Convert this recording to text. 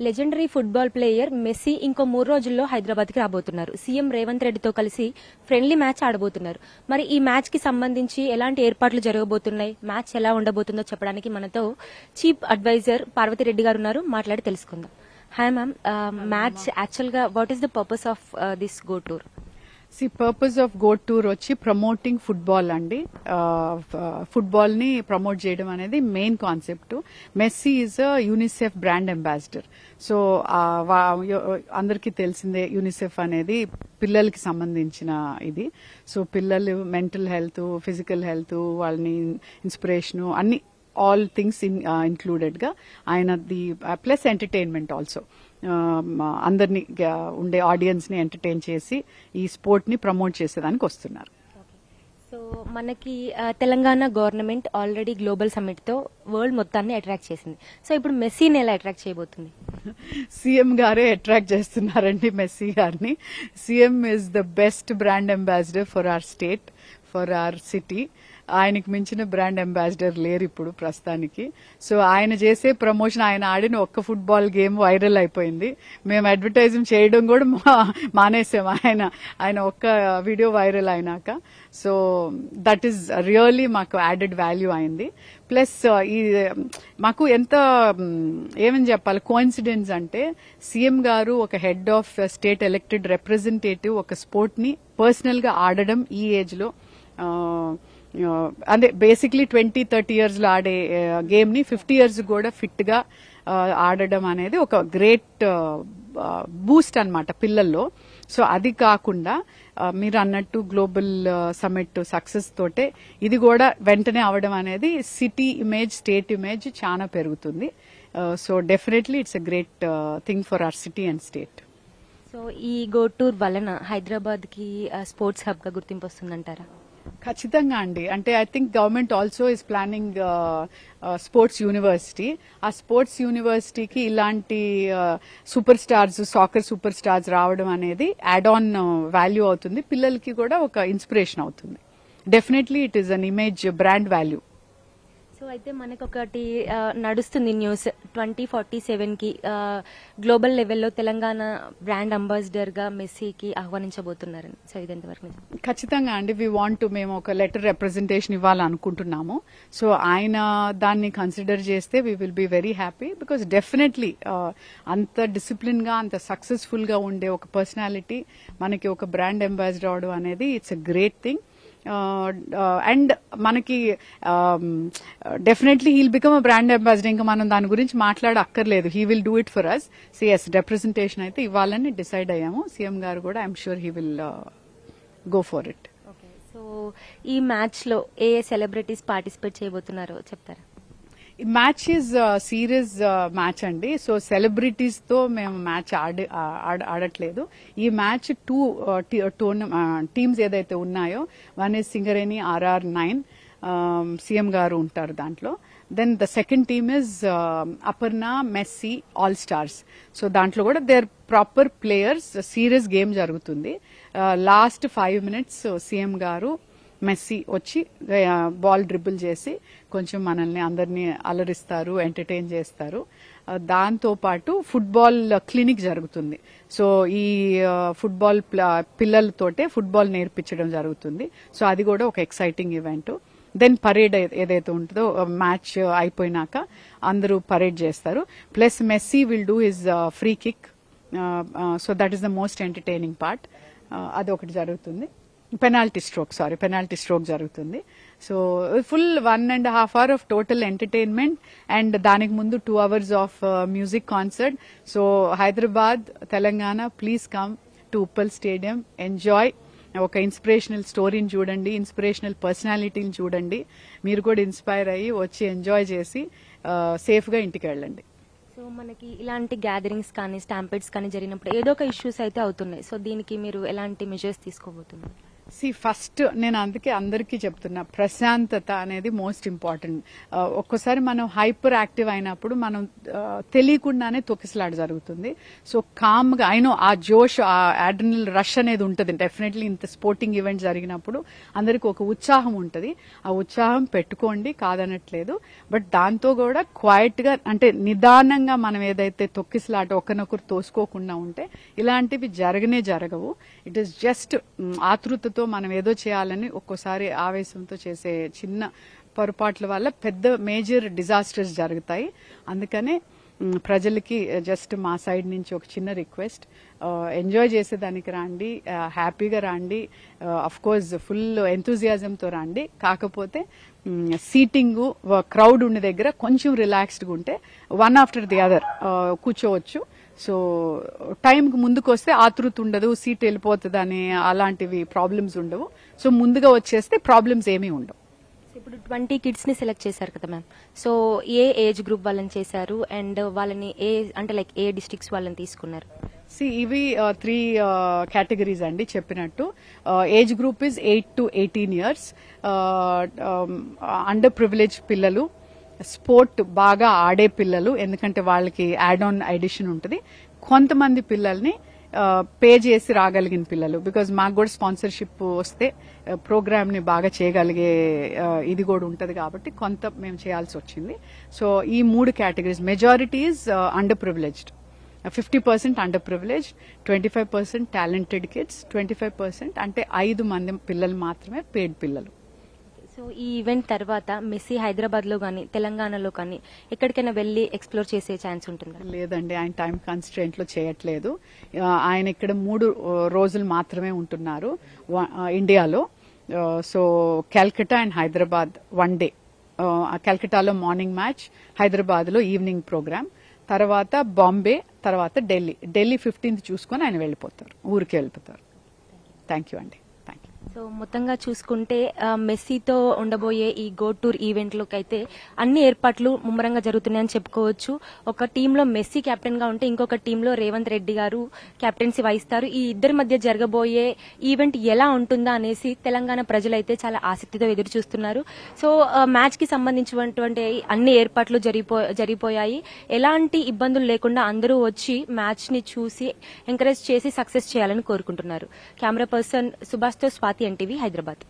Legendary football player Messi ఇంకో 3 రోజుల్లో హైదరాబాద్ కి రాబోతున్నారు. సీఎం రేవంత్ రెడ్డితో కలిసి ఫ్రెండ్లీ మ్యాచ్ ఆడబోతున్నారు. మరి ఈ మ్యాచ్ కి సంబంధించి ఎలాంటి ఏర్పాట్లు జరగబోతున్నాయి, మ్యాచ్ ఎలా ఉండబోతుందో చెప్పడానికి మనతో చీఫ్ అడ్వైజర్ పార్వతిరెడ్డి గారు ఉన్నారు. మాట్లాడి తెలుసుకుందాం. హాయ్ మ్యామ్, మ్యాచ్ యాక్చువల్ గా what is the purpose of this go tour? Purpose of go tour వచ్చి ప్రమోటింగ్ ఫుట్బాల్ అండి. ఫుట్బాల్ ని ప్రమోట్ చేయడం అనేది main concept. Messy is a UNICEF brand ambassador. So అందరికీ తెలిసిందే, యూనిసెఫ్ అనేది పిల్లలకి సంబంధించిన ఇది. సో పిల్లలు మెంటల్ హెల్త్, ఫిజికల్ హెల్త్, వాళ్ళని ఇన్స్పిరేషన్ అన్ని ఆల్ థింగ్స్ ఇన్క్లూడెడ్ గా ఆయనది, ప్లస్ ఎంటర్టైన్మెంట్ ఆల్సో. అందరినీ ఉండే ఆడియన్స్ ని ఎంటర్టైన్ చేసి ఈ స్పోర్ట్ ని ప్రమోట్ చేసేదానికి వస్తున్నారు. సో మనకి Telangana government already global summit తో వరల్డ్ మొత్తాన్ని అట్రాక్ట్ చేసింది. సో ఇప్పుడు మెస్సీని ఎలా అట్రాక్ట్ చేయబోతుంది? సీఎం గారే అట్రాక్ట్ చేస్తున్నారండి మెస్సీ గారిని. CM is the best brand ambassador for our state, for hour city. ఆయనకు మించిన బ్రాండ్ అంబాసిడర్ లేరు ఇప్పుడు ప్రస్తుతానికి. సో ఆయన చేసే ప్రమోషన్, ఆయన ఆడిన ఒక్క ఫుట్బాల్ గేమ్ వైరల్ అయిపోయింది. మేము అడ్వర్టైజింగ్ చేయడం కూడా మానేసాం ఆయన ఒక్క వీడియో వైరల్ అయినాక. సో దట్ ఈస్ రియల్లీ మాకు యాడెడ్ వాల్యూ అయింది. ప్లస్ ఈ మాకు ఎంత ఏమని చెప్పాలి, కోఇన్సిడెన్స్ అంటే సీఎం గారు ఒక head of state elected representative ఒక స్పోర్ట్ ని పర్సనల్ గా ఆడడం ఈ ఏజ్ లో, అంటే బేసిక్లీ 20-30 years లో ఆడే గేమ్ ని 50 years కూడా ఫిట్ గా ఆడడం అనేది ఒక గ్రేట్ బూస్ట్ అన్నమాట పిల్లల్లో. సో అది కాకుండా మీరు అన్నట్టు గ్లోబల్ సమ్మిట్ సక్సెస్ తోటే ఇది కూడా వెంటనే అవడం అనేది సిటీ ఇమేజ్, స్టేట్ ఇమేజ్ చాలా పెరుగుతుంది. So definitely it's a great thing for hour city and state. So ఈ గో టూర్ వలన హైదరాబాద్ కి స్పోర్ట్స్ హబ్ గా గుర్తింపు వస్తుందంటారా? ఖచ్చితంగా అండి. అంటే I think government also is planning sports university. ఆ స్పోర్ట్స్ యూనివర్సిటీకి ఇలాంటి super stars, soccer super stars రావడం అనేది యాడ్ ఆన్ వాల్యూ అవుతుంది. పిల్లలకి కూడా ఒక ఇన్స్పిరేషన్ అవుతుంది. Definitely it is an image, brand value. So అయితే మనకు ఒకటి నడుస్తుంది న్యూస్, 2047 కి గ్లోబల్ లెవెల్లో తెలంగాణ బ్రాండ్ అంబాసిడర్ గా మెస్సీకి ఆహ్వానించబోతున్నారని. సో ఇది ఎంతవరకు? ఖచ్చితంగా అండి. మేము ఒక లెటర్ రిప్రజెంటేషన్ ఇవ్వాలనుకుంటున్నాము. సో ఆయన దాన్ని కన్సిడర్ చేస్తే we will be very happy. Because definitely అంత డిసిప్లిన్ గా, అంత సక్సెస్ఫుల్ గా ఉండే ఒక పర్సనాలిటీ మనకి ఒక బ్రాండ్ అంబాసిడర్ అవడం అనేది it's a great thing. And మనకి definitely he'll become a brand ambassador. ఇంకా మనం దాని గురించి మాట్లాడక్కర్లేదు. He will do it for us. CS representation అయితే ఇవ్వాలని డిసైడ్ అయ్యాము. సీఎం గారు కూడా I'm sure he will go for it. So ఈ మ్యాచ్ లో ఏ సెలబ్రిటీస్ పార్టిసిపేట్ చేయబోతున్నారో చెప్తారా? ఈ మ్యాచ్ ఈజ్ సీరియస్ మ్యాచ్ అండి. సో సెలబ్రిటీస్ తో మేము మ్యాచ్ ఆడట్లేదు. ఈ మ్యాచ్ 2 టీమ్స్ ఏదైతే ఉన్నాయో, one is Singareni RR9, CM గారు ఉంటారు దాంట్లో. Then the second team is Aparna, Messi, all stars. So దాంట్లో కూడా they are proper players. Serious game జరుగుతుంది. లాస్ట్ 5 minutes సీఎం గారు మెస్సీ వచ్చి బాల్ డ్రిబుల్ చేసి కొంచెం మనల్ని అందరినీ అలరిస్తారు, ఎంటర్టైన్ చేస్తారు. దాంతో పాటు ఫుట్బాల్ క్లినిక్ జరుగుతుంది. సో ఈ ఫుట్బాల్ పిల్లలతోటే ఫుట్బాల్ నేర్పించడం జరుగుతుంది. సో అది కూడా ఒక ఎక్సైటింగ్ ఈవెంట్. దెన్ పరేడ్ ఏదైతే ఉంటుందో, మ్యాచ్ అయిపోయినాక అందరూ పరేడ్ చేస్తారు. Plus Messi will do his free kick. So that is the most entertaining part. అదొకటి జరుగుతుంది. పెనాల్టీ స్ట్రోక్ జరుగుతుంది. So full 1.5 hours of total entertainment. And దానికి ముందు 2 hours of music concert. So Hyderabad, Telangana, please come to Uppal stadium, enjoy. ఒక inspirational స్టోరీని చూడండి, inspirational పర్సనాలిటీని చూడండి. మీరు కూడా ఇన్స్పైర్ అయ్యి వచ్చి ఎంజాయ్ చేసి సేఫ్ గా ఇంటికి వెళ్ళండి. సో మనకి ఇలాంటి గ్యాదరింగ్స్ కానీ, స్టాంపెడ్స్ కానీ జరిగినప్పుడు ఏదో ఒక ఇష్యూస్ అయితే అవుతున్నాయి. సో దీనికి మీరు ఎలాంటి మెజర్స్ తీసుకోబోతున్నారు? ఫస్ట్ నేను అందుకే అందరికీ చెప్తున్నా, ప్రశాంతత అనేది మోస్ట్ ఇంపార్టెంట్. ఒక్కోసారి మనం హైపర్ యాక్టివ్ అయినప్పుడు మనం తెలియకుండానే తొక్కిసలాట జరుగుతుంది. సో కామ్ గా అయినో ఆ జోష్, ఆ అడ్రినల్ రష్ అనేది ఉంటుంది డెఫినెట్లీ. ఇంత స్పోర్టింగ్ ఈవెంట్ జరిగినప్పుడు అందరికి ఒక ఉత్సాహం ఉంటుంది. ఆ ఉత్సాహం పెట్టుకోండి, కాదనట్లేదు. బట్ దాంతో కూడా క్వైట్ గా, అంటే నిదానంగా మనం ఏదైతే తొక్కిసలాట ఒకరినొకరు తోసుకోకుండా ఉంటే ఇలాంటివి జరగవు. ఇట్ ఈస్ జస్ట్ ఆతృతతో మనం ఏదో చేయాలని ఒక్కోసారి ఆవేశంతో చేసే చిన్న పొరపాట్ల వల్ల పెద్ద మేజర్ డిజాస్టర్స్ జరుగుతాయి. అందుకనే ప్రజలకి జస్ట్ మా సైడ్ నుంచి ఒక చిన్న రిక్వెస్ట్, ఎంజాయ్ చేసేదానికి రండి, హ్యాపీగా రండి, అఫ్ కోర్స్ ఫుల్ ఎంతూజియాజంతో రండి. కాకపోతే సీటింగ్ క్రౌడ్ ఉన్న దగ్గర కొంచెం రిలాక్స్డ్గా ఉంటే వన్ ఆఫ్టర్ ది అదర్ కూర్చోవచ్చు. సో టైంకి ముందుకు వస్తే ఆతృత ఉండదు, సీట్ వెళ్ళిపోతుంది అని అలాంటివి ప్రాబ్లమ్స్ ఉండవు. సో ముందుగా వచ్చేస్తే ప్రాబ్లమ్స్ ఏమీ ఉండవు. ఇప్పుడు 20 కిడ్స్ ని సెలెక్ట్ చేశారు కదా మ్యామ్. సో ఏ ఏజ్ గ్రూప్ వాళ్ళని చేశారు అండ్ వాళ్ళని ఏ డిస్ట్రిక్ట్స్ వాళ్ళని తీసుకున్నారు? ఇవి 3 కేటగిరీస్ అండి చెప్పినట్టు. Age group is 8 to 18 years. Under privilege పిల్లలు, స్పోర్ట్ బాగా ఆడే పిల్లలు, ఎందుకంటే వాళ్ళకి యాడ్ ఆన్ ఎడిషన్ ఉంటుంది. కొంతమంది పిల్లల్ని పే చేసి రాగలిగిన పిల్లలు, బికాజ్ మాకు కూడా స్పాన్సర్షిప్ వస్తే ప్రోగ్రామ్ ని బాగా చేయగలిగే ఇది కూడా ఉంటది కాబట్టి కొంత మేము చేయాల్సి వచ్చింది. సో ఈ 3 categories, majority is under privileged. 50% under privileged, 25% talented kids, 25% అంటే 5 మంది పిల్లలు మాత్రమే పేడ్ పిల్లలు. సో ఈ ఈవెంట్ తర్వాత మెస్సీ హైదరాబాద్ లో కానీ తెలంగాణలో కానీ ఎక్కడికైనా వెళ్లి ఎక్స్ప్లోర్ చేసే ఛాన్స్ ఉంటుందా? లేదండి, ఆయన టైం కన్స్ట్రెంట్ లో చేయట్లేదు. ఆయన ఇక్కడ 3 రోజులు మాత్రమే ఉంటున్నారు ఇండియాలో. So Calcutta and Hyderabad 1 day. కల్కట్టాలో మార్నింగ్ మ్యాచ్, హైదరాబాద్ లో ఈవినింగ్ ప్రోగ్రామ్, తర్వాత బాంబే, తర్వాత ఢిల్లీ 15th చూసుకొని ఆయన వెళ్ళిపోతారు, ఊరికి వెళ్ళిపోతారు. థ్యాంక్ యూ అండి. సో మొత్తంగా చూసుకుంటే మెస్సీతో ఉండబోయే ఈ గో టూర్ ఈవెంట్ లోకి అయితే అన్ని ఏర్పాట్లు ముమ్మరంగా జరుగుతున్నాయని చెప్పుకోవచ్చు. ఒక టీంలో మెస్సీ కెప్టెన్ గా ఉంటే ఇంకొక టీంలో రేవంత్ రెడ్డి గారు కెప్టెన్సీ వహిస్తారు. ఈ ఇద్దరి మధ్య జరగబోయే ఈవెంట్ ఎలా ఉంటుందా అనేసి తెలంగాణ ప్రజలైతే చాలా ఆసక్తితో ఎదురు చూస్తున్నారు. సో మ్యాచ్ కి సంబంధించినటువంటి అన్ని ఏర్పాట్లు జరిగిపోయాయి. ఎలాంటి ఇబ్బందులు లేకుండా అందరూ వచ్చి మ్యాచ్ ని చూసి ఎంకరేజ్ చేసి సక్సెస్ చేయాలని కోరుకుంటున్నారు. కెమెరా పర్సన్ సుభాష్ తో స్వాతి, ఎన్టీవీ, హైదరాబాద్.